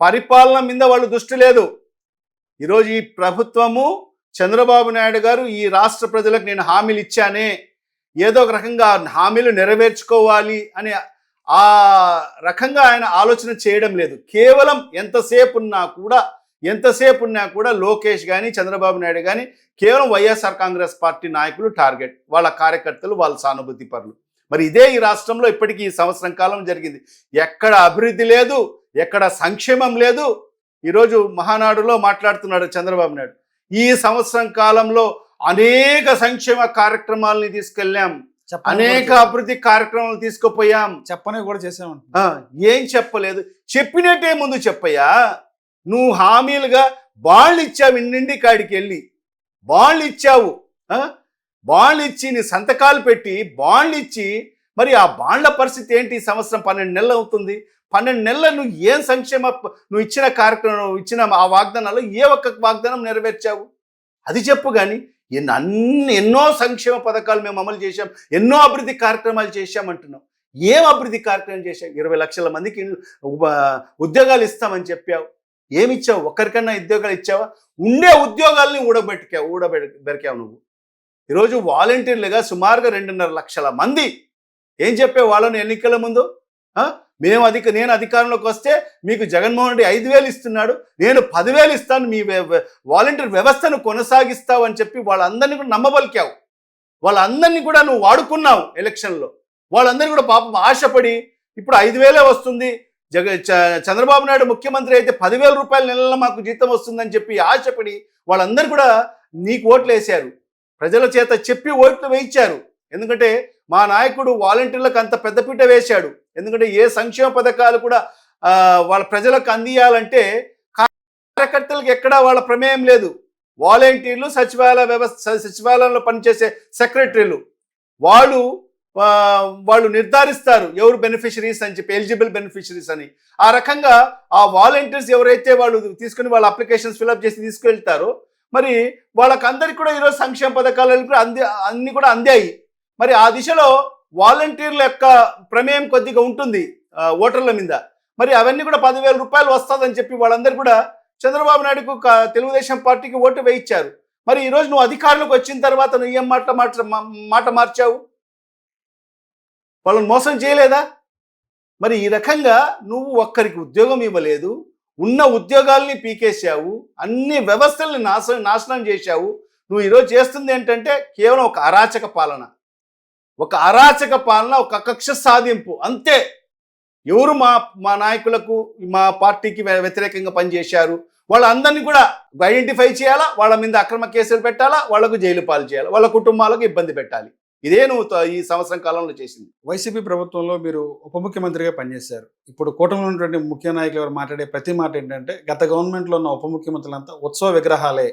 పరిపాలన మీద వాళ్ళు దృష్టి లేదు. ఈరోజు ఈ ప్రభుత్వము, చంద్రబాబు నాయుడు గారు ఈ రాష్ట్ర ప్రజలకు నేను హామీలు ఇచ్చానే, ఏదో ఒక రకంగా హామీలు నెరవేర్చుకోవాలి అని ఆ రకంగా ఆయన ఆలోచన చేయడం లేదు. కేవలం ఎంతసేపు ఉన్నా కూడా లోకేష్ కానీ చంద్రబాబు నాయుడు కానీ కేవలం వైఎస్ఆర్ కాంగ్రెస్ పార్టీ నాయకులు టార్గెట్, వాళ్ళ కార్యకర్తలు, వాళ్ళ సానుభూతి పరులు. మరి ఇదే ఈ రాష్ట్రంలో ఇప్పటికీ ఈ సంవత్సరం కాలం జరిగింది. ఎక్కడ అభివృద్ధి లేదు, ఎక్కడ సంక్షేమం లేదు. ఈరోజు మహానాడులో మాట్లాడుతున్నాడు చంద్రబాబు నాయుడు, ఈ సంవత్సరం కాలంలో అనేక సంక్షేమ కార్యక్రమాలని తీసుకెళ్ళాం, అనేక అభివృద్ధి కార్యక్రమాలు తీసుకుపోయాం, చెప్పనే కూడా చేసాం. ఏం చెప్పలేదు. చెప్పినట్టే ముందు చెప్పయ్యా. నువ్వు హామీలుగా బాండ్లు ఇచ్చావు, ఇంటింటి కాడికి వెళ్ళి బాండ్లు ఇచ్చావు. బాండ్లు ఇచ్చి నీ సంతకాలు పెట్టి బాండ్లు ఇచ్చి, మరి ఆ బాండ్ల పరిస్థితి ఏంటి? ఈ సంవత్సరం 12 నెలలు అవుతుంది. 12 నెలలు నువ్వు ఏం సంక్షేమ, నువ్వు ఇచ్చిన కార్యక్రమం, ఇచ్చిన ఆ వాగ్దానాలు ఏ ఒక్క వాగ్దానం నెరవేర్చావు? అది చెప్పు. కానీ ఎన్నో సంక్షేమ పథకాలు మేము అమలు చేశాం, ఎన్నో అభివృద్ధి కార్యక్రమాలు చేశామంటున్నాం. ఏం అభివృద్ధి కార్యక్రమం చేశావు? 20 లక్షల మందికి ఉద్యోగాలు ఇస్తామని చెప్పావు. ఏమిచ్చావు? ఒక్కరికన్నా ఉద్యోగాలు ఇచ్చావా? ఉండే ఉద్యోగాల్ని ఊడబెరికావు నువ్వు. ఈరోజు వాలంటీర్లుగా సుమారుగా 2.5 లక్షల మంది. ఏం చెప్పావు వాళ్ళని ఎన్నికల ముందు? నేను అధికారంలోకి వస్తే మీకు జగన్మోహన్ రెడ్డి 5,000 ఇస్తున్నాడు, నేను 10,000 ఇస్తాను, మీ వాలంటీర్ వ్యవస్థను కొనసాగిస్తావు అని చెప్పి వాళ్ళందరినీ కూడా నమ్మబలికావు. వాళ్ళందరినీ కూడా నువ్వు వాడుకున్నావు ఎలక్షన్లో. వాళ్ళందరినీ కూడా పాపం ఆశపడి ఇప్పుడు 5,000 వస్తుంది, చంద్రబాబు నాయుడు ముఖ్యమంత్రి అయితే 10,000 రూపాయల నెలలో మాకు జీతం వస్తుందని చెప్పి ఆశపడి వాళ్ళందరూ కూడా నీకు ఓట్లు వేశారు. ప్రజల చేత చెప్పి ఓట్లు వేయించారు. ఎందుకంటే మా నాయకుడు వాలంటీర్లకు అంత పెద్దపీట వేశాడు. ఎందుకంటే ఏ సంక్షేమ పథకాలు కూడా వాళ్ళ ప్రజలకు అందియాలంటే కార్యకర్తలకు ఎక్కడా వాళ్ళ ప్రమేయం లేదు. వాలంటీర్లు, సచివాలయంలో పనిచేసే సెక్రటరీలు వాళ్ళు నిర్ధారిస్తారు ఎవరు బెనిఫిషరీస్ అని చెప్పి, ఎలిజిబుల్ బెనిఫిషరీస్ అని. ఆ రకంగా ఆ వాలంటీర్స్ ఎవరైతే వాళ్ళు తీసుకుని వాళ్ళ అప్లికేషన్స్ ఫిల్అప్ చేసి తీసుకెళ్తారో మరి వాళ్ళకందరికీ కూడా ఈరోజు సంక్షేమ పథకాలు అన్ని కూడా అందాయి. మరి ఆ దిశలో వాలంటీర్ల యొక్క ప్రమేయం కొద్దిగా ఉంటుంది ఓటర్ల మీద. మరి అవన్నీ కూడా 10,000 రూపాయలు వస్తుందని చెప్పి వాళ్ళందరూ కూడా చంద్రబాబు నాయుడుకు, తెలుగుదేశం పార్టీకి ఓటు వేయించారు. మరి ఈరోజు నువ్వు అధికారంలోకి వచ్చిన తర్వాత నువ్వు ఏం మాట మార్చావు? వాళ్ళని మోసం చేయలేదా? మరి ఈ రకంగా నువ్వు ఒక్కరికి ఉద్యోగం ఇవ్వలేదు, ఉన్న ఉద్యోగాల్ని పీకేశావు, అన్ని వ్యవస్థల్ని నాశనం చేశావు. నువ్వు ఈరోజు చేస్తుంది ఏంటంటే కేవలం ఒక అరాచక పాలన, ఒక కక్ష సాధింపు అంతే. ఎవరు మా నాయకులకు, మా పార్టీకి వ్యతిరేకంగా పనిచేశారు వాళ్ళందరినీ కూడా ఐడెంటిఫై చేయాలా, వాళ్ళ మీద అక్రమ కేసులు పెట్టాలా, వాళ్లకు జైలు పాలు చేయాలి, వాళ్ళ కుటుంబాలకు ఇబ్బంది పెట్టాలి. ఇదే నువ్వు ఈ సంవత్సరం కాలంలో చేసింది. వైసీపీ ప్రభుత్వంలో మీరు ఉప ముఖ్యమంత్రిగా పనిచేశారు. ఇప్పుడు కూటమిలో ఉన్నటువంటి ముఖ్య నాయకులు ఎవరు మాట్లాడే ప్రతి మాట ఏంటంటే గత గవర్నమెంట్లో ఉన్న ఉప ముఖ్యమంత్రులంతా ఉత్సవ విగ్రహాలే,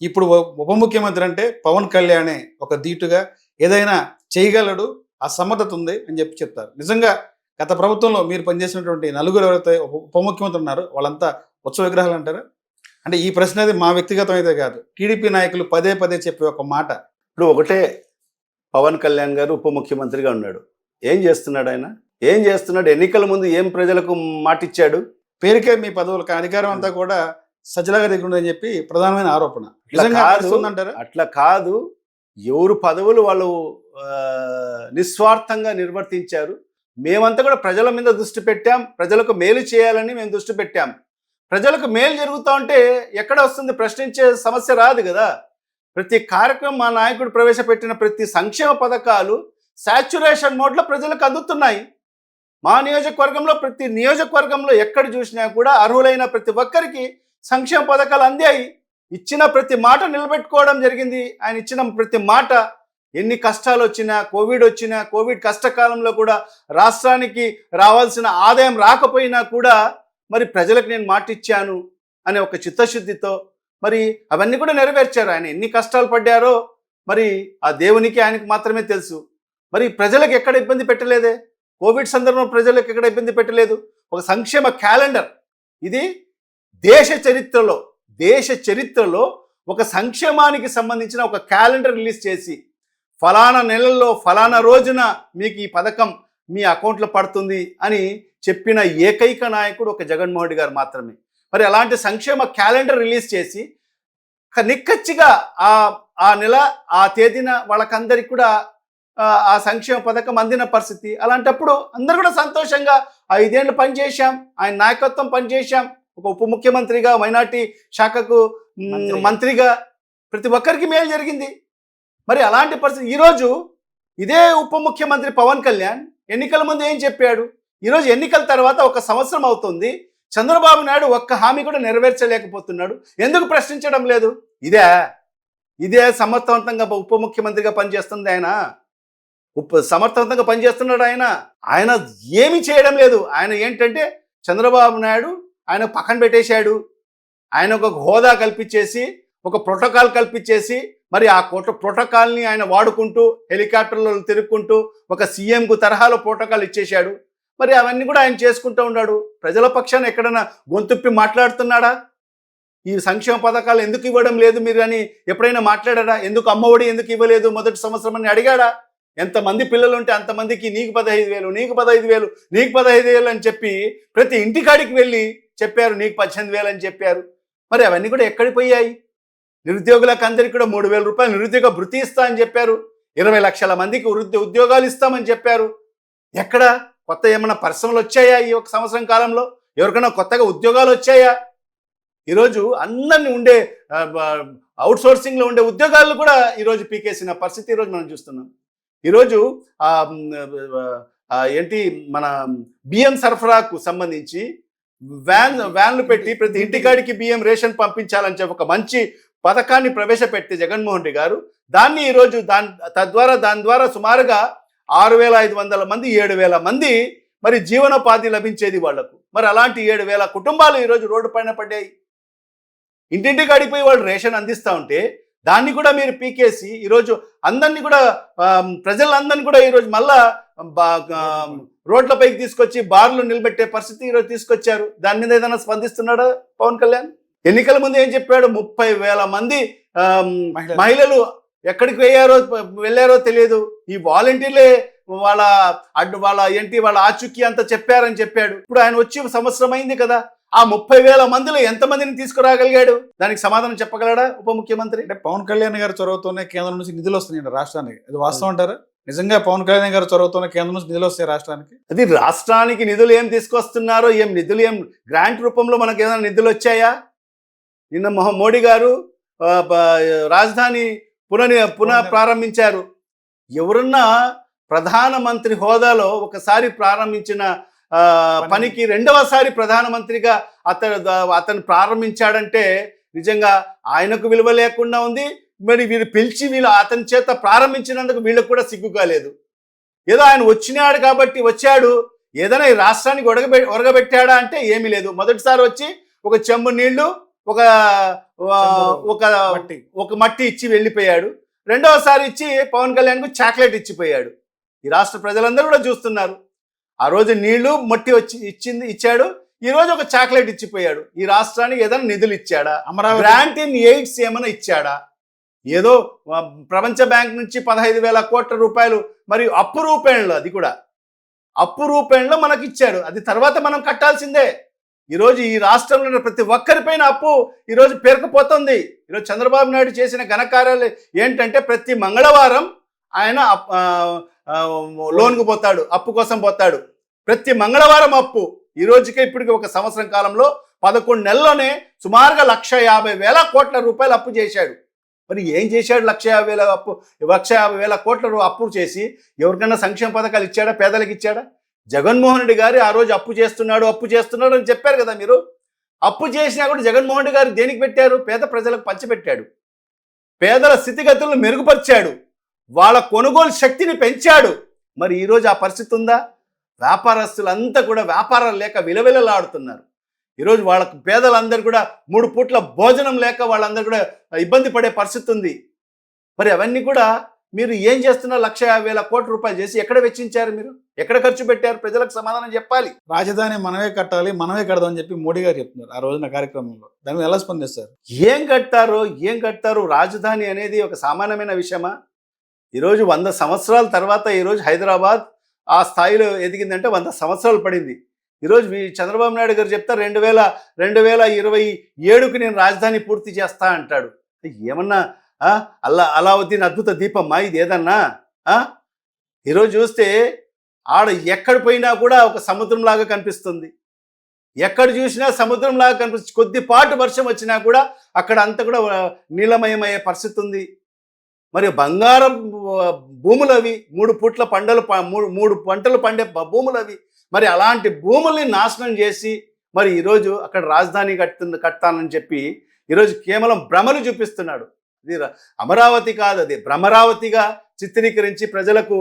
ఇప్పుడు ఉప ముఖ్యమంత్రి అంటే పవన్ కళ్యాణే ఒక ధీటుగా ఏదైనా చేయగలడు, ఆ సమర్థత ఉంది అని చెప్పి చెప్తారు. నిజంగా గత ప్రభుత్వంలో మీరు పనిచేసినటువంటి నలుగురు ఎవరైతే ఉప ముఖ్యమంత్రి ఉన్నారో వాళ్ళంతా ఉత్సవ విగ్రహాలు అంటారా? అంటే ఈ ప్రశ్న అది మా వ్యక్తిగతం అయితే కాదు, టీడీపీ నాయకులు పదే చెప్పే ఒక మాట. ఇప్పుడు ఒకటే, పవన్ కళ్యాణ్ గారు ఉప ముఖ్యమంత్రిగా ఉన్నాడు. ఏం చేస్తున్నాడు ఆయన? ఏం చేస్తున్నాడు? ఎన్నికల ముందు ఏం ప్రజలకు మాటిచ్చాడు? పేరుకే మీ పదవులకు అధికారం అంతా కూడా సజ్జలాగా దగ్గర ఉందని చెప్పి ప్రధానమైన ఆరోపణ. అట్లా కాదు. ఎవరు పదవులు వాళ్ళు నిస్వార్థంగా నిర్వర్తించారు. మేమంతా కూడా ప్రజల మీద దృష్టి పెట్టాం, ప్రజలకు మేలు చేయాలని మేము దృష్టి పెట్టాం. ప్రజలకు మేలు జరుగుతూ ఉంటే ఎక్కడ వస్తుంది? ప్రశ్నించే సమస్య రాదు కదా. ప్రతి కార్యక్రమం, మా నాయకుడు ప్రవేశపెట్టిన ప్రతి సంక్షేమ పథకాలు సాచ్యురేషన్ మోడ్లో ప్రజలకు అందుతున్నాయి. మా నియోజకవర్గంలో ప్రతి నియోజకవర్గంలో ఎక్కడ చూసినా కూడా అర్హులైన ప్రతి ఒక్కరికి సంక్షేమ పథకాలు అందాయి. ఇచ్చిన ప్రతి మాట నిలబెట్టుకోవడం జరిగింది. ఆయన ఇచ్చిన ప్రతి మాట, ఎన్ని కష్టాలు వచ్చినా, కోవిడ్ కష్టకాలంలో కూడా రాష్ట్రానికి రావాల్సిన ఆదాయం రాకపోయినా కూడా మరి ప్రజలకు నేను మాట ఇచ్చాను అనే ఒక చిత్తశుద్ధితో మరి అవన్నీ కూడా నెరవేర్చారు. ఆయన ఎన్ని కష్టాలు పడ్డారో మరి ఆ దేవునికి, ఆయనకి మాత్రమే తెలుసు. మరి ప్రజలకు ఎక్కడ ఇబ్బంది పెట్టలేదే, కోవిడ్ సందర్భంలో ప్రజలకు ఎక్కడ ఇబ్బంది పెట్టలేదు. ఒక సంక్షేమ క్యాలెండర్, ఇది దేశ చరిత్రలో ఒక సంక్షేమానికి సంబంధించిన ఒక క్యాలెండర్ రిలీజ్ చేసి ఫలానా నెలల్లో ఫలానా రోజున మీకు ఈ పథకం మీ అకౌంట్లో పడుతుంది అని చెప్పిన ఏకైక నాయకుడు ఒక జగన్మోహన్ రెడ్డి గారు మాత్రమే. మరి అలాంటి సంక్షేమ క్యాలెండర్ రిలీజ్ చేసి నిక్కచ్చిగా ఆ ఆ నెల ఆ తేదీన వాళ్ళకందరికి కూడా ఆ సంక్షేమ పథకం అందిన పరిస్థితి. అలాంటప్పుడు అందరూ కూడా సంతోషంగా 5 ఏళ్ళు పనిచేశాం, ఆయన నాయకత్వం పనిచేశాం, ఒక ఉప ముఖ్యమంత్రిగా మైనార్టీ శాఖకు మంత్రిగా ప్రతి ఒక్కరికి మేలు జరిగింది. మరి అలాంటి పరిస్థితి ఈరోజు ఇదే ఉప ముఖ్యమంత్రి పవన్ కళ్యాణ్ ఎన్నికల ముందు ఏం చెప్పాడు? ఈరోజు ఎన్నికల తర్వాత 1 సంవత్సరం అవుతుంది, చంద్రబాబు నాయుడు ఒక్క హామీ కూడా నెరవేర్చలేకపోతున్నాడు, ఎందుకు ప్రశ్నించడం లేదు? ఇదే సమర్థవంతంగా ఉప ముఖ్యమంత్రిగా పనిచేస్తుంది ఆయన. సమర్థవంతంగా పనిచేస్తున్నాడు ఆయన ఏమి చేయడం లేదు. ఆయన ఏంటంటే చంద్రబాబు నాయుడు ఆయన పక్కన పెట్టేశాడు. ఆయన ఒక హోదా కల్పించేసి, ఒక ప్రోటోకాల్ కల్పించేసి, మరి ఆ ప్రోటోకాల్ని ఆయన వాడుకుంటూ హెలికాప్టర్లో తిరుగుకుంటూ ఒక సీఎంకు తరహాలో ప్రోటోకాల్ ఇచ్చేశాడు. మరి అవన్నీ కూడా ఆయన చేసుకుంటూ ఉన్నాడు. ప్రజల పక్షాన ఎక్కడైనా గొంతుప్పి మాట్లాడుతున్నాడా? ఈ సంక్షేమ పథకాలు ఎందుకు ఇవ్వడం లేదు మీరు అని ఎప్పుడైనా మాట్లాడాడా? ఎందుకు అమ్మఒడి ఎందుకు ఇవ్వలేదు మొదటి సంవత్సరం అని అడిగాడా? ఎంతమంది పిల్లలు ఉంటే అంతమందికి నీకు 15,000, నీకు 15,000, నీకు 15,000 అని చెప్పి ప్రతి ఇంటికాడికి వెళ్ళి చెప్పారు, నీకు 18,000 అని చెప్పారు. మరి అవన్నీ కూడా ఎక్కడికి పోయాయి? నిరుద్యోగులకు అందరికీ కూడా 3,000 రూపాయలు నిరుద్యోగ భృతి ఇస్తా అని చెప్పారు. 20 లక్షల మందికి ఉద్యోగాలు ఇస్తామని చెప్పారు. ఎక్కడ కొత్త ఏమైనా పరిశ్రమలు వచ్చాయా? ఈ 1 సంవత్సరం కాలంలో ఎవరికైనా కొత్తగా ఉద్యోగాలు వచ్చాయా? ఈరోజు అందరినీ ఉండే అవుట్సోర్సింగ్లో ఉండే ఉద్యోగాలను కూడా ఈరోజు పీకేసిన పరిస్థితి ఈరోజు మనం చూస్తున్నాం. ఈరోజు ఏంటి మన బియ్యం సరఫరాకు సంబంధించి వ్యాన్లు పెట్టి ప్రతి ఇంటికాడికి బియ్యం రేషన్ పంపించాలని చెప్పి ఒక మంచి పథకాన్ని ప్రవేశపెట్టి జగన్మోహన్ రెడ్డి గారు దాన్ని ఈరోజు దాని ద్వారా సుమారుగా 6,500 మంది 7,000 మంది మరి జీవనోపాధి లభించేది వాళ్లకు. మరి అలాంటి 7,000 కుటుంబాలు ఈరోజు రోడ్డు పైన పడ్డాయి. ఇంటింటికి అడిగిపోయి వాళ్ళు రేషన్ అందిస్తూ ఉంటే దాన్ని కూడా మీరు పీకేసి ఈరోజు అందరినీ కూడా ప్రజలందరినీ కూడా ఈరోజు మళ్ళా రోడ్లపైకి తీసుకొచ్చి బార్లు నిలబెట్టే పరిస్థితి ఈరోజు తీసుకొచ్చారు. దాని మీద ఏదైనా స్పందిస్తున్నాడా పవన్ కళ్యాణ్? ఎన్నికల ముందు ఏం చెప్పాడు? 30,000 మంది మహిళలు ఎక్కడికి వెళ్ళారో తెలియదు. ఈ వాలంటీర్లే వాళ్ళ ఆచూకీ అంతా చెప్పారని చెప్పాడు. ఇప్పుడు ఆయన వచ్చి 1 సంవత్సరం అయింది కదా, ఆ 30,000 మందిలో ఎంతమందిని తీసుకురాగలిగాడు? దానికి సమాధానం చెప్పగలడా ఉప ముఖ్యమంత్రి? అంటే పవన్ కళ్యాణ్ గారి చొరవతోనే కేంద్రం నుంచి నిధులు వస్తున్నాయి రాష్ట్రానికి, అది వాస్తవం అంటారా? నిజంగా పవన్ కళ్యాణ్ గారి చొరవతోనే కేంద్రం నుంచి నిధులు వస్తాయి రాష్ట్రానికి? అది రాష్ట్రానికి నిధులు ఏం తీసుకొస్తున్నారో, నిధులు గ్రాంట్ రూపంలో మనకు ఏదైనా నిధులు వచ్చాయా? నిన్న మోడీ గారు రాజధాని పునః ప్రారంభించారు. ఎవరన్నా ప్రధానమంత్రి హోదాలో ఒకసారి ప్రారంభించిన పనికి రెండవసారి ప్రధానమంత్రిగా అతను ప్రారంభించాడంటే నిజంగా ఆయనకు విలువ లేకుండా ఉంది. మరి వీళ్ళు పిలిచి అతని చేత ప్రారంభించినందుకు వీళ్ళకు కూడా సిగ్గుగా లేదు. ఏదో ఆయన వచ్చినాడు కాబట్టి వచ్చాడు, ఏదైనా ఈ రాష్ట్రానికి ఒరగబెట్టాడా అంటే ఏమీ లేదు. మొదటిసారి వచ్చి ఒక చెంబు నీళ్లు ఒక మట్టి ఇచ్చి వెళ్ళిపోయాడు. రెండవసారి ఇచ్చి పవన్ కళ్యాణ్కు చాక్లెట్ ఇచ్చిపోయాడు. ఈ రాష్ట్ర ప్రజలందరూ కూడా చూస్తున్నారు. ఆ రోజు నీళ్లు మట్టి ఇచ్చాడు, ఈ రోజు ఒక చాక్లెట్ ఇచ్చిపోయాడు. ఈ రాష్ట్రానికి ఏదైనా నిధులు ఇచ్చాడా? గ్రాంట్ ఇన్ ఎయిడ్స్ ఏమైనా ఇచ్చాడా? ఏదో ప్రపంచ బ్యాంక్ నుంచి 15,000 కోట్ల రూపాయలు మరి అప్పు రూపేణలో, అది కూడా అప్పు రూపేణలో మనకి ఇచ్చాడు. అది తర్వాత మనం కట్టాల్సిందే. ఈరోజు ఈ రాష్ట్రంలో ప్రతి ఒక్కరిపైన అప్పు ఈరోజు పేరుకుపోతుంది. ఈరోజు చంద్రబాబు నాయుడు చేసిన ఘనకార్యాలు ఏంటంటే ప్రతి మంగళవారం ఆయన లోన్కు పోతాడు, అప్పు కోసం పోతాడు. ప్రతి మంగళవారం అప్పు. ఈ రోజుకి ఇప్పటికి 1 సంవత్సరం కాలంలో 11 నెలల్లోనే సుమారుగా 1,50,000 కోట్ల రూపాయలు అప్పు చేశాడు. మరి ఏం చేశాడు? 1,50,000 కోట్ల అప్పు చేసి ఎవరికైనా సంక్షేమ పథకాలు ఇచ్చాడా? పేదలకు ఇచ్చాడా? జగన్మోహన్ రెడ్డి గారు ఆ రోజు అప్పు చేస్తున్నాడు అని చెప్పారు కదా మీరు. అప్పు చేసినా కూడా జగన్మోహన్ రెడ్డి గారు దేనికి పెట్టారు? పేద ప్రజలకు పంచిపెట్టాడు, పేదల స్థితిగతులను మెరుగుపరిచాడు, వాళ్ళ కొనుగోలు శక్తిని పెంచాడు. మరి ఈరోజు ఆ పరిస్థితి ఉందా? వ్యాపారస్తులంతా కూడా వ్యాపారాలు లేక విలవిలలాడుతున్నారు. ఈరోజు వాళ్ళకు పేదలందరూ కూడా 3 పూట్ల భోజనం లేక వాళ్ళందరూ కూడా ఇబ్బంది పడే పరిస్థితి ఉంది. మరి అవన్నీ కూడా మీరు ఏం చేస్తున్నారు? 1,50,000 కోట్ల రూపాయలు చేసి ఎక్కడ వెచ్చించారు? మీరు ఎక్కడ ఖర్చు పెట్టారు? ప్రజలకు సమాధానం చెప్పాలి. రాజధాని మనమే కట్టాలి, మనమే కడదామని చెప్పి మోడీ గారు చెప్తున్నారు ఆ రోజున కార్యక్రమంలో. దాని మీద ఎలా స్పందిస్తారు? ఏం కట్టారు? రాజధాని అనేది ఒక సామాన్యమైన విషయమా? ఈరోజు 100 సంవత్సరాల తర్వాత ఈరోజు హైదరాబాద్ ఆ స్థాయిలో ఎదిగిందంటే 100 సంవత్సరాలు పడింది. ఈరోజు చంద్రబాబు నాయుడు గారు చెప్తా 2027కి నేను రాజధాని పూర్తి చేస్తా అంటాడు. ఏమన్నా అలావుద్దీన్ అద్భుత దీపమ్మా ఇది ఏదన్నా? ఈరోజు చూస్తే ఆడ ఎక్కడ పోయినా కూడా ఒక సముద్రంలాగా కనిపిస్తుంది. ఎక్కడ చూసినా సముద్రంలాగా కనిపిస్తుంది. కొద్దిపాటు వర్షం వచ్చినా కూడా అక్కడ అంతా కూడా నీలమయమయ్యే పరిస్థితి ఉంది. మరి బంగారం భూములు అవి, 3 పంటలు పండే భూములు అవి. మరి అలాంటి భూముల్ని నాశనం చేసి మరి ఈరోజు అక్కడ రాజధాని కట్టానని చెప్పి ఈరోజు కేవలం భ్రమలు చూపిస్తున్నాడు. ఇది అమరావతి కాదు, అది భ్రమరావతిగా చిత్రీకరించి ప్రజలకు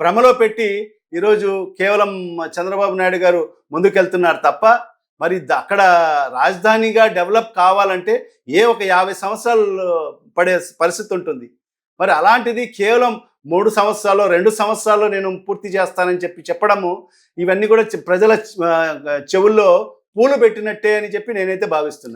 భ్రమలో పెట్టి ఈరోజు కేవలం చంద్రబాబు నాయుడు గారు ముందుకెళ్తున్నారు తప్ప మరి అక్కడ రాజధానిగా డెవలప్ కావాలంటే ఒక 50 సంవత్సరాలు పడే పరిస్థితి ఉంటుంది. మరి అలాంటిది కేవలం 3 సంవత్సరాలు 2 సంవత్సరాల్లో నేను పూర్తి చేస్తానని చెప్పడము ఇవన్నీ కూడా ప్రజల చెవుల్లో పూలు పెట్టినట్టే అని చెప్పి నేనైతే భావిస్తున్నాను.